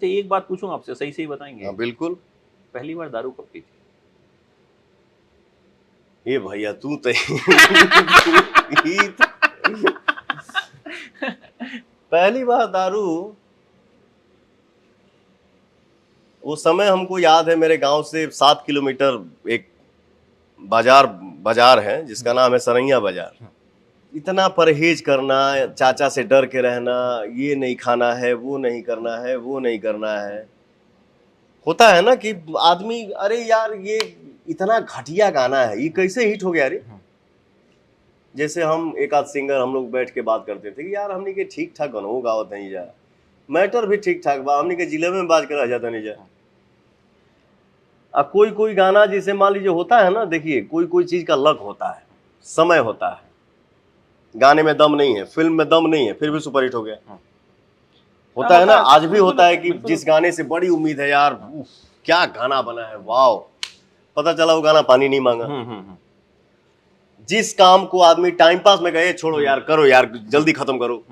अच्छा एक बात पूछूं आपसे, सही सही बताएंगे? हाँ बिल्कुल। पहली बार दारू कब पी थी? ये भैया तू तो पहली बार दारू, वो समय हमको याद है, मेरे गांव से 7 किलोमीटर एक बाजार है जिसका नाम है सरैया बाजार। इतना परहेज करना, चाचा से डर के रहना, ये नहीं खाना है, वो नहीं करना है, वो नहीं करना है। होता है ना कि आदमी, अरे यार ये इतना घटिया गाना है, ये कैसे हिट हो गया रे। जैसे हम एक आध सिंगर हम लोग बैठ के बात करते थे कि यार हमने के ठीक ठाक गानों गावत नहीं जा, मैटर भी ठीक ठाक बा, हमने के जिले में बाज कर आ जाता नहीं जा। अब कोई कोई गाना जैसे मान लीजिए होता है ना, देखिए कोई कोई चीज का लक होता है, समय होता है। गाने में दम नहीं है, फिल्म में दम नहीं है, फिर भी सुपरहिट हो गया। होता है ना, आज भी होता है कि जिस गाने से बड़ी उम्मीद है यार, क्या गाना बना है, वाओ, पता चला वो गाना पानी नहीं मांगा। जिस काम को आदमी टाइम पास में गए, छोड़ो यार, करो यार, जल्दी खत्म करो,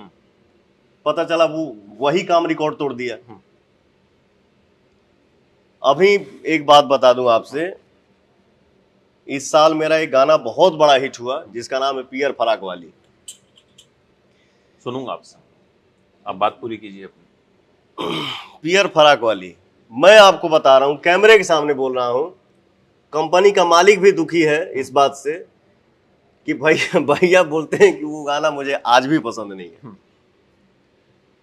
पता चला वो वही काम रिकॉर्ड तोड़ दिया। अभी एक बात बता दूं आपसे, इस साल मेरा एक गाना बहुत बड़ा हिट हुआ जिसका नाम है पियर फराक वाली। सुनूंगा आपसे, आप बात पूरी कीजिए अपनी। पियर फराक वाली, मैं आपको बता रहा हूं, कैमरे के सामने बोल रहा हूं, कंपनी का मालिक भी दुखी है इस बात से कि भैया बोलते हैं कि वो गाना मुझे आज भी पसंद नहीं है।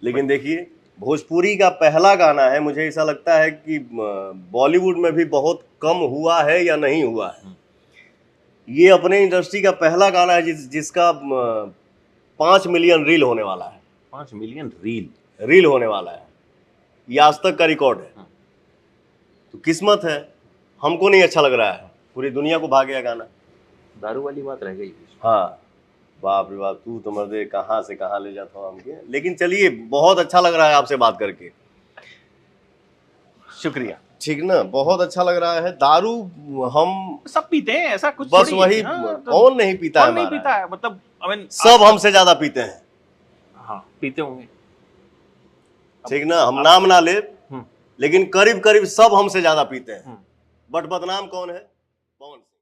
लेकिन देखिए, भोजपुरी का पहला गाना है, मुझे ऐसा लगता है कि बॉलीवुड में भी बहुत कम हुआ है या नहीं हुआ है। ये अपने इंडस्ट्री का पहला गाना है जिसका 5 मिलियन रील होने वाला है। 5 मिलियन रील होने वाला है, ये आज तक का रिकॉर्ड है। तो किस्मत है, हमको नहीं अच्छा लग रहा है, पूरी दुनिया को भाग गया गाना। दारू वाली बात रह गई। हाँ, बाप रे बाप, तू तो मर्दे कहाँ से कहाँ ले जाता हूँ हमके। लेकिन चलिए, बहुत अच्छा लग रहा है आपसे बात करके, शुक्रिया। ठीक ना, बहुत अच्छा लग रहा है। दारू हम सब पीते हैं, ऐसा कुछ बस वही, कौन नहीं पीता है, कौन नहीं पीता है, मतलब सब हमसे ज्यादा पीते हैं। हाँ पीते होंगे, ठीक ना, हम नाम ना ले, लेकिन करीब करीब सब हमसे ज्यादा पीते हैं। बट बदनाम कौन है? पवन सिंह।